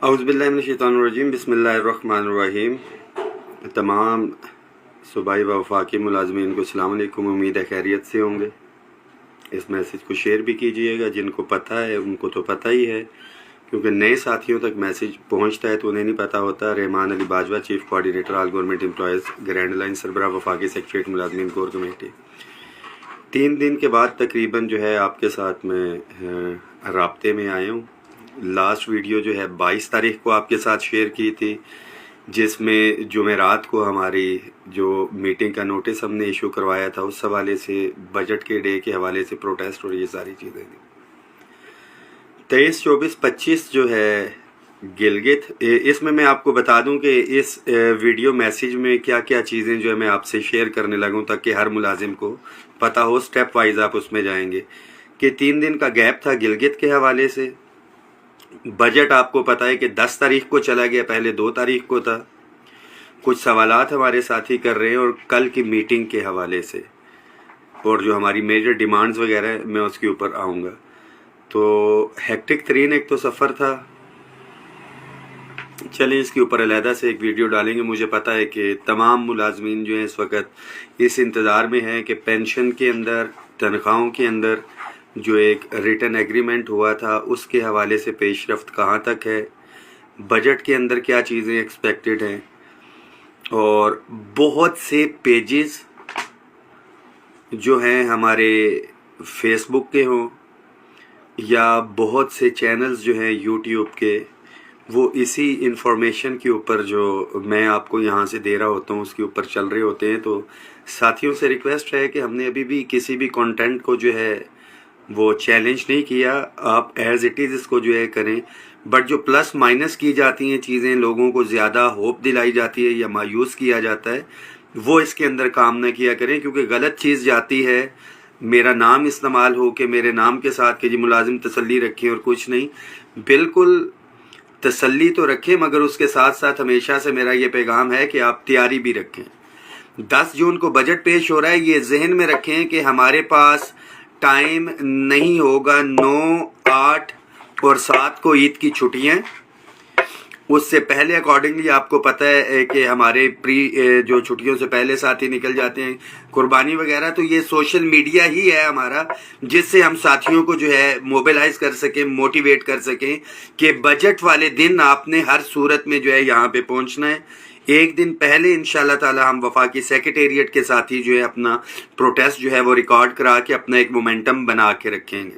औज़ुबिल्लाहिमिनश्शैतानिर्रजीम बिस्मिल्लाहिर्रहमानिर्रहीम। तमाम सूबाई व वफाकी मुलाज़मीन को अस्सलाम वालेकुम। उम्मीद है खैरियत से होंगे। इस मैसेज को शेयर भी कीजिएगा, जिनको पता है उनको तो पता ही है, क्योंकि नए साथियों तक मैसेज पहुंचता है तो उन्हें नहीं पता होता। Rehman Ali Bajwa, chief coordinator all government employees grand alliance सरबराह वफाकी सेक्रेटरीट मुलाज़मीन कोर कमेटी। 3 दिन के बाद तकरीबन जो है आपके साथ में राब्ते में आया हूँ। लास्ट वीडियो जो है 22 तारीख को आपके साथ शेयर की थी, जिसमें जुमेरात को हमारी जो मीटिंग का नोटिस हमने इशू करवाया था उस हवाले से, बजट के डे के हवाले से प्रोटेस्ट और ये सारी चीज़ें थी। 23, 24, 25 जो है गिलगित, इसमें मैं आपको बता दूं कि इस वीडियो मैसेज में क्या क्या चीज़ें जो है मैं आपसे शेयर करने लगूं ताकि हर मुलाजिम को पता हो। स्टेप वाइज आप उसमें जाएंगे कि 3 दिन का गैप था गिलगित के हवाले से। बजट आपको पता है कि 10 तारीख को चला गया, पहले 2 तारीख को था। कुछ सवालात हमारे साथी कर रहे हैं और कल की मीटिंग के हवाले से और जो हमारी मेजर डिमांड्स वगैरह मैं उसके ऊपर आऊँगा। तो हेक्टिक तरीन एक तो सफ़र था। चलें इसके ऊपर अलहदा से एक वीडियो डालेंगे। मुझे पता है कि तमाम मुलाजमीन जो हैं इस वक्त इस इंतज़ार में हैं कि पेंशन के अंदर, तनख्वाहों के अंदर जो एक रिटन एग्रीमेंट हुआ था उसके हवाले से पेशरफ्त कहाँ तक है, बजट के अंदर क्या चीज़ें एक्सपेक्टेड हैं, और बहुत से पेजेस जो हैं हमारे फेसबुक के हों या बहुत से चैनल्स जो हैं यूट्यूब के, वो इसी इंफॉर्मेशन के ऊपर जो मैं आपको यहाँ से दे रहा होता हूँ उसके ऊपर चल रहे होते हैं। तो साथियों से रिक्वेस्ट है कि हमने अभी भी किसी भी कंटेंट को जो है वो चैलेंज नहीं किया, आप एज इट इज़ इसको जो है करें। बट जो प्लस माइनस की जाती हैं चीज़ें, लोगों को ज़्यादा होप दिलाई जाती है या मायूस किया जाता है, वो इसके अंदर काम न किया करें, क्योंकि गलत चीज़ जाती है। मेरा नाम इस्तेमाल हो के मेरे नाम के साथ कि जी मुलाजिम तसल्ली रखें और कुछ नहीं, बिल्कुल तसल्ली तो रखें, मगर उसके साथ साथ हमेशा से मेरा ये पैगाम है कि आप तैयारी भी रखें। 10 जून को बजट पेश हो रहा है, ये जहन में रखें कि हमारे पास टाइम नहीं होगा। 9, 8 और 7 को ईद की छुट्टियां, उससे पहले अकॉर्डिंगली आपको पता है कि हमारे जो छुट्टियों से पहले साथी निकल जाते हैं कुर्बानी वगैरह। तो ये सोशल मीडिया ही है हमारा, जिससे हम साथियों को जो है मोबिलाइज कर सकें, मोटिवेट कर सकें कि बजट वाले दिन आपने हर सूरत में जो है यहाँ पे पहुँचना है। एक दिन पहले इंशाल्लाह ताला हम वफाकी सेक्रेटेरिएट के साथी जो है अपना प्रोटेस्ट जो है वो रिकॉर्ड करा के अपना एक मोमेंटम बना के रखेंगे।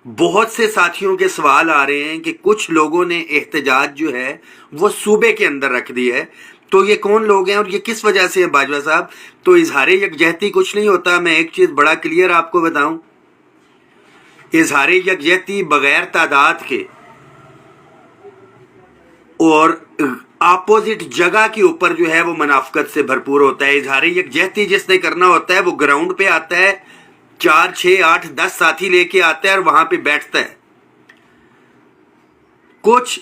बहुत से साथियों के सवाल आ रहे हैं कि कुछ लोगों ने एहतजाज जो है वो सूबे के अंदर रख दिया है, तो ये कौन लोग हैं और ये किस वजह से है बाजवा साहब? तो इजहारे यकजहती कुछ नहीं होता। मैं एक चीज़ बड़ा क्लियर आपको बताऊं, इजहारे यकजहती बगैर तादाद के और अपोजिट जगह के ऊपर जो है वो मुनाफकत से भरपूर होता है। इजहारे यकजहती जिसने करना होता है वो ग्राउंड पे आता है, 4, 6, 8, 10 साथी लेके आता है और वहां पे बैठता है। कुछ,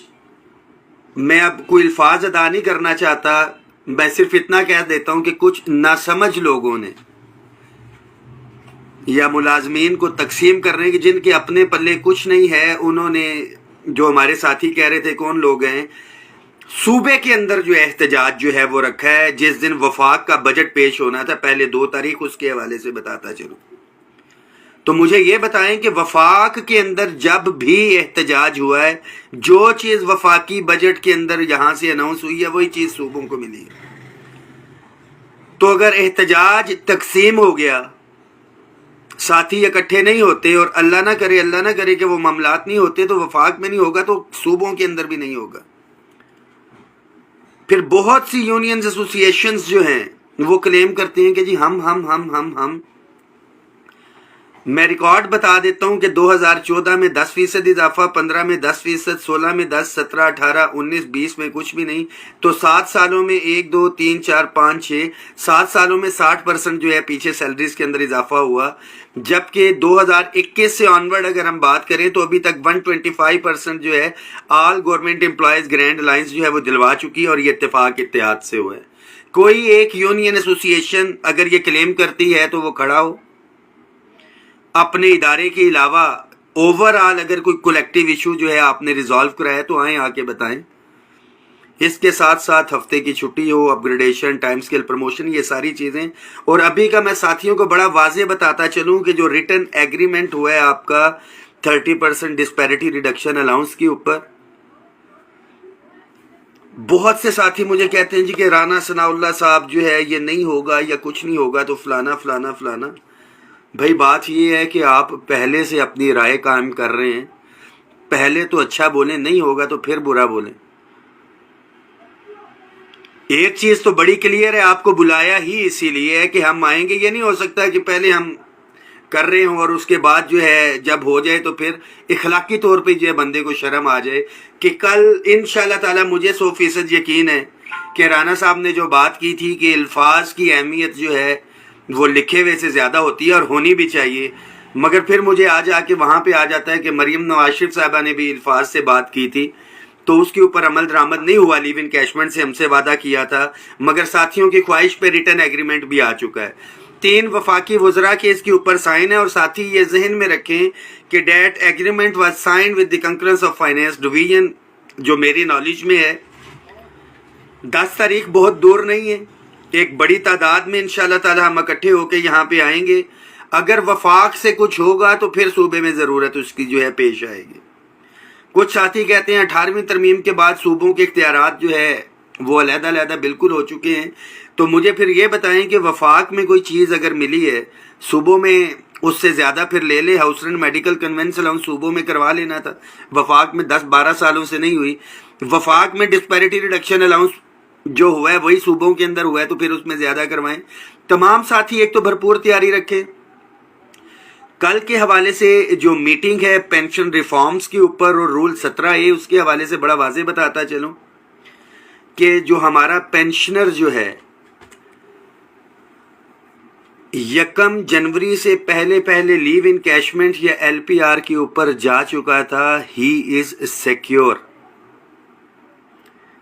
मैं अब कोई अल्फाज अदा नहीं करना चाहता, मैं सिर्फ इतना कह देता हूं कि कुछ नासमझ लोगों ने या मुलाजमीन को तकसीम करने की, जिनके अपने पल्ले कुछ नहीं है, उन्होंने जो हमारे साथी कह रहे थे कौन लोग हैं, सूबे के अंदर जो एहतजाज जो है वो रखा है। जिस दिन वफाक का बजट पेश होना था, पहले 2 तारीख, उसके हवाले से बताता चलूं। तो मुझे ये बताएं कि वफाक के अंदर जब भी एहतजाज हुआ है, जो चीज वफाकी बजट के अंदर यहां से अनाउंस हुई है वही चीज सूबों को मिली है। तो अगर एहतजाज तकसीम हो गया, साथी इकट्ठे नहीं होते, और अल्लाह ना करे कि वो मामलात नहीं होते, तो वफाक में नहीं होगा तो सूबों के अंदर भी नहीं होगा। फिर बहुत सी यूनियंस, एसोसिएशंस जो हैं वो क्लेम करते हैं कि जी हम। मैं रिकॉर्ड बता देता हूं कि 2014 में 10% इजाफा, 15 में 10%, 16 में 10, 17, 18, 19, 20 में कुछ भी नहीं। तो 7 सालों में 1, 2, 3, 4, 5, 6, 7 सालों में 60% जो है पीछे सैलरीज के अंदर इजाफा हुआ। जबकि 2021 से ऑनवर्ड अगर हम बात करें तो अभी तक 125% जो है all government employees grand alliance जो है वो दिलवा चुकी है, और ये इत्तेफाक इत्तेहाद से हुआ है। कोई एक यूनियन एसोसिएशन अगर ये क्लेम करती है तो वो खड़ा हो, अपने इदारे के अलावा ओवरऑल अगर कोई कलेक्टिव इशू जो है आपने रिजॉल्व कराया तो आए आके बताएं। इसके साथ साथ हफ्ते की छुट्टी हो, अपग्रेडेशन, टाइम स्केल प्रमोशन, ये सारी चीज़ें। और अभी का मैं साथियों को बड़ा वाज़ेह बताता चलूँ कि जो रिटन एग्रीमेंट हुआ है आपका 30% डिस्पैरिटी रिडक्शन अलाउंस के ऊपर, बहुत से साथी मुझे कहते हैं जी कि राना सनाउल्लाह साहब जो है ये नहीं होगा या कुछ नहीं होगा तो फलाना फलाना फलाना। भाई बात ये है कि आप पहले से अपनी राय कायम कर रहे हैं, पहले तो अच्छा बोलें, नहीं होगा तो फिर बुरा बोलें। एक चीज तो बड़ी क्लियर है, आपको बुलाया ही इसीलिए है कि हम आएंगे। ये नहीं हो सकता कि पहले हम कर रहे हों और उसके बाद जो है जब हो जाए तो फिर इखलाकी तौर पे जो है बंदे को शर्म आ जाए कि कल इंशाल्लाह ताला मुझे 100% यकीन है कि राना साहब ने जो बात की थी कि अल्फाज की अहमियत जो है वो लिखे हुए से ज़्यादा होती है और होनी भी चाहिए, मगर फिर मुझे आज आके वहाँ पे आ जाता है कि मरीम नवाज शरीफ साहबा ने भी अल्फाज से बात की थी तो उसके ऊपर अमल दरामद नहीं हुआ। लिव इन कैशमेंट से हमसे वादा किया था, मगर साथियों की ख्वाहिश पे रिटर्न एग्रीमेंट भी आ चुका है। 3 वफाकी वज़रा के इसके ऊपर साइन है। और साथी ये जहन में रखें कि debt agreement was signed with the concurrence of finance division, जो मेरी नॉलेज में है 10 तारीख बहुत दूर नहीं है। एक बड़ी तादाद में इंशाल्लाह ताला हम इकट्ठे होकर यहाँ पे आएंगे। अगर वफाक से कुछ होगा तो फिर सूबे में ज़रूरत उसकी जो है पेश आएगी। कुछ साथी कहते हैं 18वीं तरमीम के बाद सूबों के इख्तियारात जो है वो अलहदा बिल्कुल हो चुके हैं। तो मुझे फिर ये बताएं कि वफाक में कोई चीज़ अगर मिली है सूबों में, उससे ज़्यादा फिर ले ले। House rent medical conveyance allowance सूबों में करवा लेना था, वफाक में 10-12 सालों से नहीं हुई। वफाक में डिस्पैरिटी रिडक्शन अलाउंस जो हुआ है वही सूबों के अंदर हुआ है तो फिर उसमें ज़्यादा करवाएं। तमाम साथी एक तो भरपूर तैयारी रखें। कल के हवाले से जो मीटिंग है पेंशन रिफॉर्म्स के ऊपर और रूल 17A, उसके हवाले से बड़ा वाज़ेह बताता चलूं कि जो हमारा पेंशनर जो है 1 जनवरी से पहले लीव इन कैशमेंट या LPR के ऊपर जा चुका था, ही इज सिक्योर।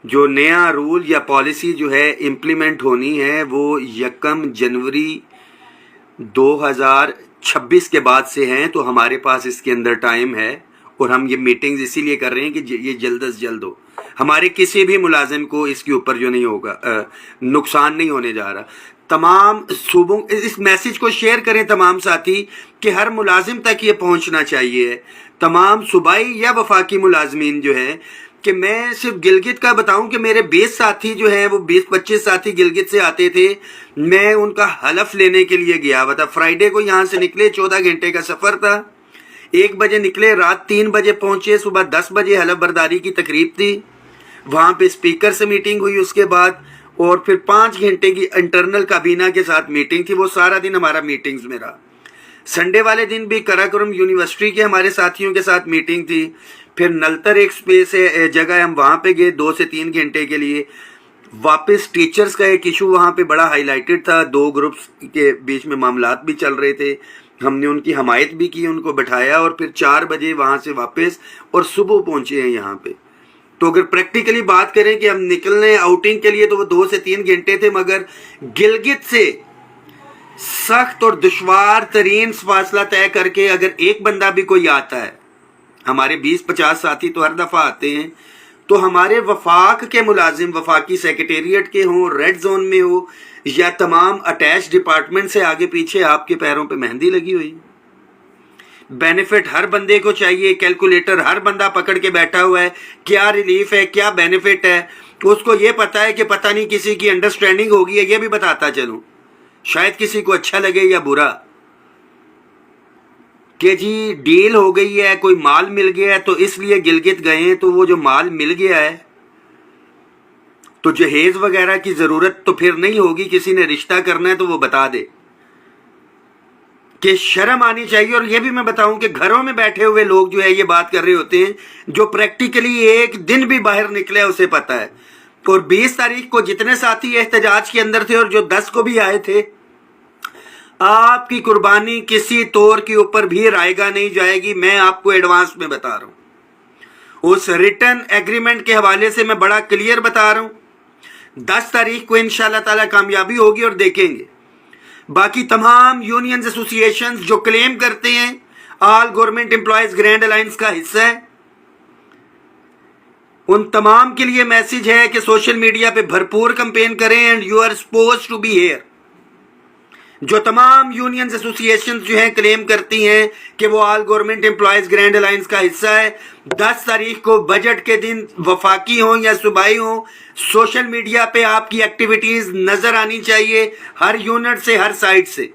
जो नया रूल या पॉलिसी जो है इम्प्लीमेंट होनी है वो 1 जनवरी 2026 के बाद से हैं, तो हमारे पास इसके अंदर टाइम है। और हम ये मीटिंग्स इसीलिए कर रहे हैं कि ये जल्द से जल्द हो, हमारे किसी भी मुलाजिम को इसके ऊपर जो नहीं होगा, नुकसान नहीं होने जा रहा। तमाम सूबों इस मैसेज को शेयर करें तमाम साथी कि हर मुलाजिम तक ये पहुंचना चाहिए। तमाम सूबाई या वफाकी मुलाजमीन जो है कि मैं सिर्फ गिलगित का बताऊं कि मेरे 20 साथी जो हैं वो 20-25 साथी गिलगित से आते थे। मैं उनका हलफ लेने के लिए गया हुआ था। फ्राइडे को यहाँ से निकले, 14 घंटे का सफ़र था। 1 बजे निकले, रात 3 बजे पहुँचे, सुबह 10 बजे हलफ बर्दारी की तकरीब थी, वहाँ पे स्पीकर से मीटिंग हुई उसके बाद, और फिर 5 घंटे की इंटरनल काबीना के साथ मीटिंग थी। वो सारा दिन हमारा मीटिंग्स में रहा। संडे वाले दिन भी कराकोरम यूनिवर्सिटी के हमारे साथियों के साथ मीटिंग थी। फिर नलतर एक स्पेस है जगह, हम वहाँ पे गए 2 से 3 घंटे के लिए। वापस टीचर्स का एक इशू वहाँ पे बड़ा हाईलाइटेड था, 2 ग्रुप्स के बीच में मामलात भी चल रहे थे। हमने उनकी हमायत भी की, उनको बैठाया और फिर 4 बजे वहाँ से वापस और सुबह पहुँचे हैं यहाँ पे। तो अगर प्रैक्टिकली बात करें कि हम निकलने आउटिंग के लिए तो वो 2 से 3 घंटे थे, मगर गिलगित से सख्त और दुश्वार तरीन फासला तय करके अगर एक बंदा भी कोई आता है, हमारे 20-50 साथी तो हर दफ़ा आते हैं, तो हमारे वफाक के मुलाजिम वफाकी सेक्रेटेरिएट के हों, रेड जोन में हो या तमाम अटैच डिपार्टमेंट से आगे पीछे आपके पैरों पे मेहंदी लगी हुई। बेनिफिट हर बंदे को चाहिए, कैलकुलेटर हर बंदा पकड़ के बैठा हुआ है, क्या रिलीफ है क्या बेनिफिट है, तो उसको ये पता है कि पता नहीं किसी की अंडरस्टैंडिंग होगी है, ये भी बताता चलूँ, शायद किसी को अच्छा लगे या बुरा, कि जी डील हो गई है, कोई माल मिल गया है तो इसलिए गिलगित गए हैं। तो वो जो माल मिल गया है तो जहेज वगैरह की ज़रूरत तो फिर नहीं होगी, किसी ने रिश्ता करना है तो वो बता दे कि शर्म आनी चाहिए। और ये भी मैं बताऊं कि घरों में बैठे हुए लोग जो है ये बात कर रहे होते हैं, जो प्रैक्टिकली एक दिन भी बाहर निकले उसे पता है। और 20 तारीख को जितने साथी एहतजाज के अंदर थे और जो 10 को भी आए थे, आपकी कुर्बानी किसी तौर के ऊपर भी रायगा नहीं जाएगी, मैं आपको एडवांस में बता रहा हूं। उस रिटर्न एग्रीमेंट के हवाले से मैं बड़ा क्लियर बता रहा हूं। 10 तारीख को इंशाल्लाह ताला कामयाबी होगी और देखेंगे। बाकी तमाम यूनियंस एसोसिएशंस जो क्लेम करते हैं all government employees grand alliance का हिस्सा है। उन तमाम के लिए मैसेज है कि सोशल मीडिया पे भरपूर कैंपेन करें and you are suppose to be here. जो तमाम यूनियंस एसोसिएशंस जो हैं क्लेम करती हैं कि वो all government employees grand alliance का हिस्सा है, 10 तारीख को बजट के दिन वफाकी हो या सूबाई हो, सोशल मीडिया पे आपकी एक्टिविटीज नजर आनी चाहिए, हर यूनिट से, हर साइड से।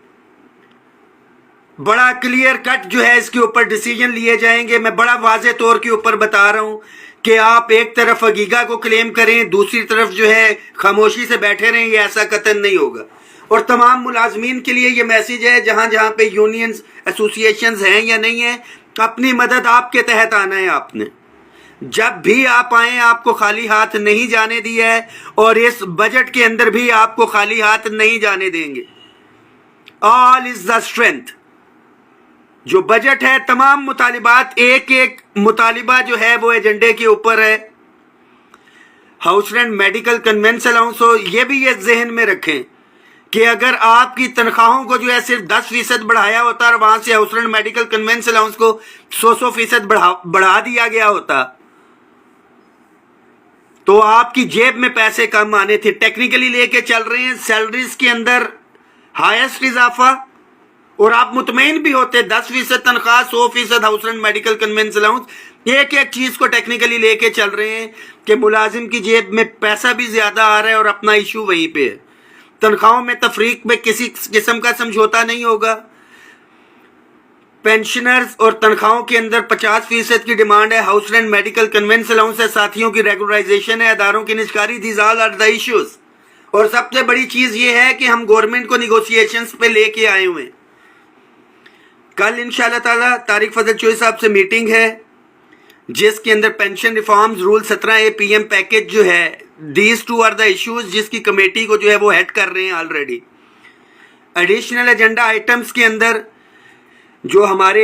बड़ा क्लियर कट जो है इसके ऊपर डिसीजन लिए जाएंगे। मैं बड़ा वाज़े तौर के ऊपर बता रहा हूं कि आप एक तरफ हकीका को क्लेम करें, दूसरी तरफ जो है खामोशी से बैठे रहें, ये ऐसा कतन नहीं होगा। और तमाम मुलाजमीन के लिए ये मैसेज है, जहां जहां पे यूनियंस एसोसिएशंस हैं या नहीं है, अपनी मदद आपके तहत आना है। आपने जब भी आप आए आपको खाली हाथ नहीं जाने दिया है और इस बजट के अंदर भी आपको खाली हाथ नहीं जाने देंगे। All is the strength. जो बजट है, तमाम मुतालिबात, एक एक मुतालिबा जो है वो एजेंडे के ऊपर है। House rent, medical, conveyance allowance हो, ये भी ये जहन में रखें कि अगर आपकी तनख्वाहों को जो है सिर्फ 10% बढ़ाया होता और वहां से house rent, medical, conveyance allowance को 100% बढ़ा दिया गया होता तो आपकी जेब में पैसे कम आने थे। टेक्निकली लेके चल रहे हैं सैलरीज के अंदर हाईएस्ट इजाफा, और आप मुतमईन भी होते 10% तनख्वाह, 100% house rent, medical, conveyance allowance, एक एक चीज को टेक्निकली लेके चल रहे हैं कि मुलाजिम की जेब में पैसा भी ज्यादा आ रहा है और अपना इशू वहीं पे है। तनख्वाहों में तफरीक में किसी किस्म का समझौता नहीं होगा। पेंशनर्स और तनख्वाहों के अंदर 50% की डिमांड है। House rent, medical, conveyance allowance है, साथियों की रेगुलराइजेशन है, अदारों की निजकारी, these all are the issues. और सबसे बड़ी चीज ये है कि हम गवर्नमेंट को निगोशिएशंस पे लेके आए हुए हैं। कल इंशाअल्लाह ताला तारिक फजल चौधरी साहब से मीटिंग है जिसके अंदर pension reforms, rule 17A, PM package जो है, these two are the issues जिसकी कमेटी को जो है वो हेड कर रहे हैं ऑलरेडी। एडिशनल एजेंडा आइटम्स के अंदर जो हमारे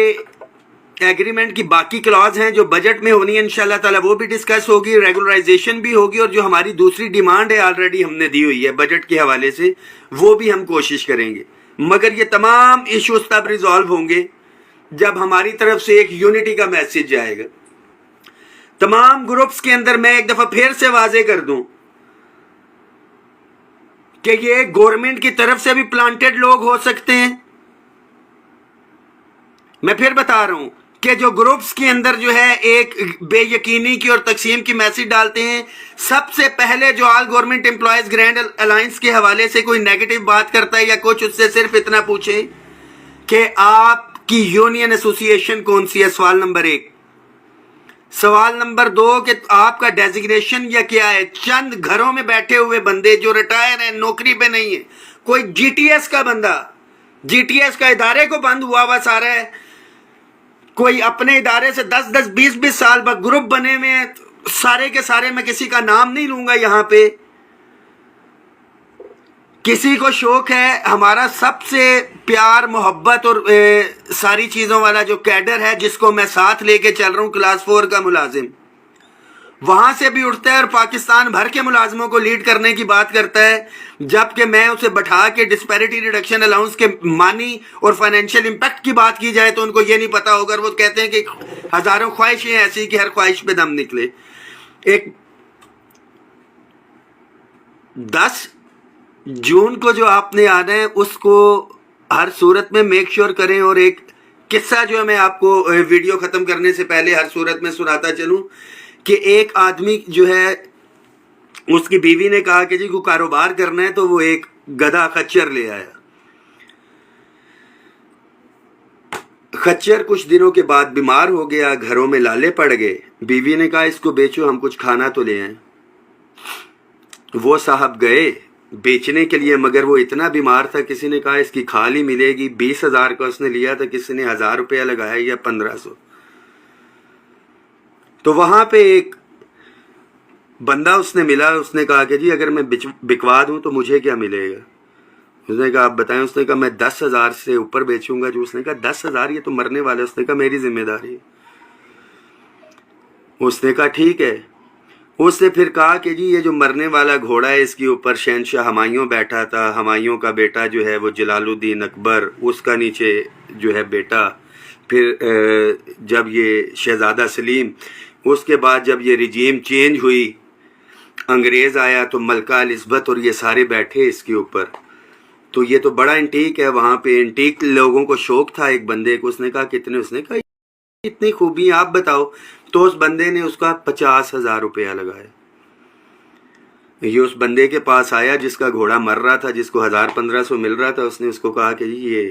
एग्रीमेंट की बाकी क्लॉज हैं जो बजट में होनी है इंशाअल्लाह ताला वो भी डिस्कस होगी, रेगुलराइजेशन भी होगी, और जो हमारी दूसरी डिमांड है ऑलरेडी हमने दी हुई है बजट के हवाले से वो भी हम कोशिश करेंगे। मगर ये तमाम इश्यूज तब रिजॉल्व होंगे जब हमारी तरफ से एक यूनिटी का मैसेज जाएगा। तमाम ग्रुप्स के अंदर मैं एक दफा फिर से वाजे कर दूं कि ये गवर्नमेंट की तरफ से भी प्लांटेड लोग हो सकते हैं। मैं फिर बता रहा हूं कि जो ग्रुप्स के अंदर जो है एक बेयकीनी की और तकसीम की मैसेज डालते हैं, सबसे पहले जो all government employees grand alliance के हवाले से कोई नेगेटिव बात करता है या कुछ, उससे सिर्फ इतना पूछे कि आपकी यूनियन एसोसिएशन कौन सी है, सवाल नंबर 1। सवाल नंबर 2 कि आपका डेजिग्नेशन या क्या है। चंद घरों में बैठे हुए बंदे जो रिटायर हैं, नौकरी पे नहीं है, कोई जीटीएस का बंदा, जीटीएस का इदारे को बंद हुआ सारा है, कोई अपने इदारे से 10-10, 20-20 साल बाद ग्रुप बने हुए हैं, सारे के सारे, मैं किसी का नाम नहीं लूंगा यहां पे। किसी को शौक है, हमारा सबसे प्यार, मोहब्बत और सारी चीज़ों वाला जो कैडर है जिसको मैं साथ लेके चल रहा हूँ, क्लास 4 का मुलाजिम, वहाँ से भी उठता है और पाकिस्तान भर के मुलाजमों को लीड करने की बात करता है, जबकि मैं उसे बैठा के डिस्पैरिटी रिडक्शन अलाउंस के मानी और फाइनेंशियल इम्पैक्ट की बात की जाए तो उनको ये नहीं पता होगा। वो कहते हैं कि हज़ारों ख्वाहिशें ऐसी कि हर ख्वाहिश पे दम निकले। एक 10 जून को जो आपने आना है उसको हर सूरत में मेक श्योर करें। और एक किस्सा जो है मैं आपको वीडियो ख़त्म करने से पहले हर सूरत में सुनाता चलूं कि एक आदमी जो है, उसकी बीवी ने कहा कि जी को कारोबार करना है, तो वो एक गधा खच्चर ले आया। खच्चर कुछ दिनों के बाद बीमार हो गया, घरों में लाले पड़ गए। बीवी ने कहा इसको बेचो, हम कुछ खाना तो ले आए। वो साहब गए बेचने के लिए, मगर वो इतना बीमार था, किसी ने कहा इसकी खाल ही मिलेगी। 20,000 का उसने लिया था, किसी ने 1,000 रुपया लगाया या 1,500। तो वहां पे एक बंदा उसने मिला, उसने कहा कि जी अगर मैं बिकवा दूं तो मुझे क्या मिलेगा। उसने कहा आप बताएं। उसने कहा मैं 10,000 से ऊपर बेचूंगा। जो उसने कहा 10,000, ये तो मरने वाला है। उसने कहा मेरी जिम्मेदारी है। उसने कहा ठीक है। उसने फिर कहा कि जी ये जो मरने वाला घोड़ा है इसके ऊपर शहनशाह हमायूं बैठा था, हमायूं का बेटा जो है वो जलालुद्दीन अकबर, उसका नीचे जो है बेटा پھر جب یہ شہزادہ سلیم، اس کے بعد جب یہ رجیم چینج ہوئی، انگریز آیا تو ملکہ الزبتھ اور یہ سارے بیٹھے اس کے اوپر. تو یہ تو بڑا انٹیک ہے. وہاں پہ انٹیک لوگوں کو شوق تھا. ایک بندے کو اس نے کہا کتنے، اس نے کہا اتنی خوبی آپ بتاؤ. تو اس بندے نے اس کا 50,000 روپیہ لگایا. یہ اس بندے کے پاس آیا جس کا گھوڑا مر رہا تھا، جس کو 1,000-1,500 مل رہا تھا. اس نے اس کو کہا کہ جی یہ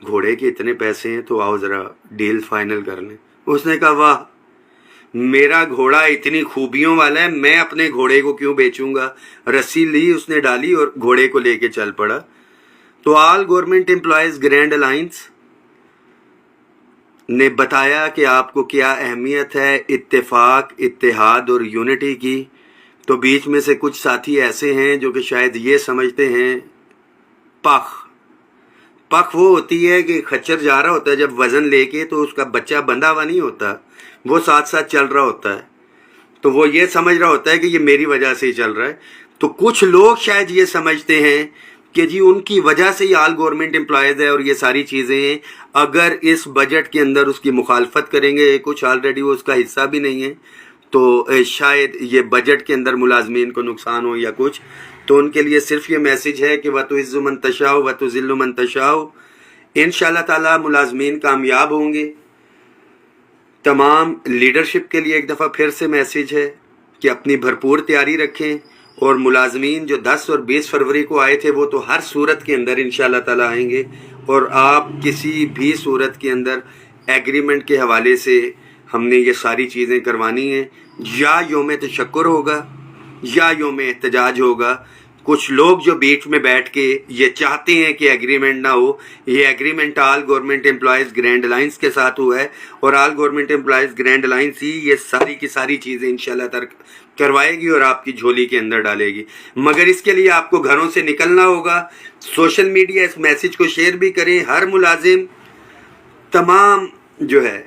گھوڑے کے اتنے پیسے ہیں تو آؤ ذرا ڈیل فائنل کر لیں. اس نے کہا واہ، میرا گھوڑا اتنی خوبیوں والا ہے، میں اپنے گھوڑے کو کیوں بیچوں گا. رسی لی اس نے ڈالی اور گھوڑے کو لے کے چل پڑا. تو آل گورنمنٹ امپلائیز گرینڈ الائنس نے بتایا کہ آپ کو کیا اہمیت ہے اتفاق، اتحاد اور یونٹی کی. تو بیچ میں سے کچھ ساتھی ایسے ہیں جو کہ شاید یہ سمجھتے ہیں پخ وہ ہوتی ہے کہ خچر جا رہا ہوتا ہے جب وزن لے کے، تو اس کا بچہ بندھا ہوا نہیں ہوتا، وہ ساتھ ساتھ چل رہا ہوتا ہے. تو وہ یہ سمجھ رہا ہوتا ہے کہ یہ میری وجہ سے ہی چل رہا ہے. تو کچھ لوگ شاید یہ سمجھتے ہیں کہ جی ان کی وجہ سے ہی آل گورنمنٹ امپلائیز ہے اور یہ ساری چیزیں ہیں. اگر اس بجٹ کے اندر اس کی مخالفت کریں گے، کچھ آلریڈی وہ اس کا حصہ بھی نہیں ہے، تو شاید یہ بجٹ کے اندر ملازمین کو نقصان ہو یا کچھ. تو ان کے لیے صرف یہ میسج ہے کہ وَتُعِزُّ مَن تَشَاءُ وَتُذِلُّ مَن تَشَاءُ. انشاءاللہ تعالیٰ ملازمین کامیاب ہوں گے. تمام لیڈرشپ کے لیے ایک دفعہ پھر سے میسج ہے کہ اپنی بھرپور تیاری رکھیں. اور ملازمین جو 10 اور 20 فروری کو آئے تھے وہ تو ہر صورت کے اندر انشاءاللہ تعالیٰ آئیں گے. اور آپ کسی بھی صورت کے اندر ایگریمنٹ کے حوالے سے ہم نے یہ ساری چیزیں کروانی ہیں. یا یوم تشکر ہوگا یا یوم احتجاج ہوگا. کچھ لوگ جو بیچ میں بیٹھ کے یہ چاہتے ہیں کہ ایگریمنٹ نہ ہو، یہ agreement all government employees grand alliance کے ساتھ ہوا ہے، اور all government employees grand alliance ہی یہ ساری کی ساری چیزیں انشاءاللہ کروائے گی اور آپ کی جھولی کے اندر ڈالے گی. مگر اس کے لیے آپ کو گھروں سے نکلنا ہوگا. سوشل میڈیا اس میسج کو شیئر بھی کریں. ہر ملازم تمام جو ہے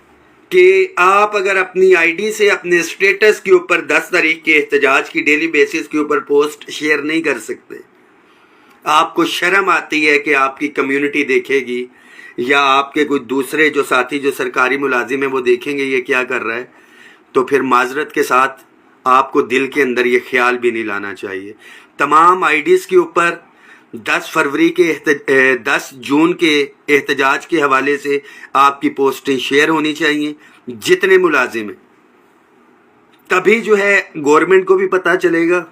کہ آپ اگر اپنی آئی ڈی سے اپنے اسٹیٹس کے اوپر 10 تاریخ کے احتجاج کی ڈیلی بیسس کے اوپر پوسٹ شیئر نہیں کر سکتے. آپ کو شرم آتی ہے کہ آپ کی کمیونٹی دیکھے گی یا آپ کے کوئی دوسرے جو ساتھی جو سرکاری ملازم ہیں وہ دیکھیں گے یہ کیا کر رہا ہے. تو پھر معذرت کے ساتھ آپ کو دل کے اندر یہ خیال بھی نہیں لانا چاہیے. تمام آئی ڈیز کے اوپر 10 جون کے احتجاج کے حوالے سے آپ کی پوسٹیں شیئر ہونی چاہیے جتنے ملازم ہیں. تبھی جو ہے گورنمنٹ کو بھی پتہ چلے گا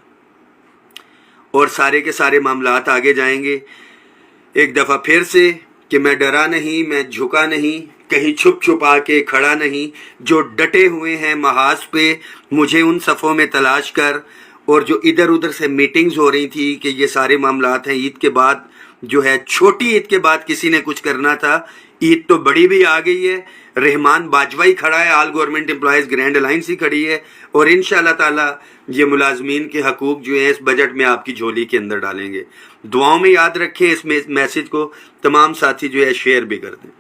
اور سارے کے سارے معاملات آگے جائیں گے. ایک دفعہ پھر سے کہ میں ڈرا نہیں، میں جھکا نہیں، کہیں چھپ چھپا کے کھڑا نہیں. جو ڈٹے ہوئے ہیں محاذ پہ مجھے ان صفوں میں تلاش کر. اور جو ادھر ادھر سے میٹنگز ہو رہی تھی کہ یہ سارے معاملات ہیں، عید کے بعد جو ہے چھوٹی عید کے بعد کسی نے کچھ کرنا تھا، عید تو بڑی بھی آ گئی ہے. رحمان باجوہ کھڑا ہے، all government employees grand alliance ہی کھڑی ہے. اور انشاءاللہ تعالی یہ ملازمین کے حقوق جو ہیں اس بجٹ میں آپ کی جھولی کے اندر ڈالیں گے. دعاؤں میں یاد رکھیں اس میسج کو. تمام ساتھی جو ہے شیئر بھی کر دیں.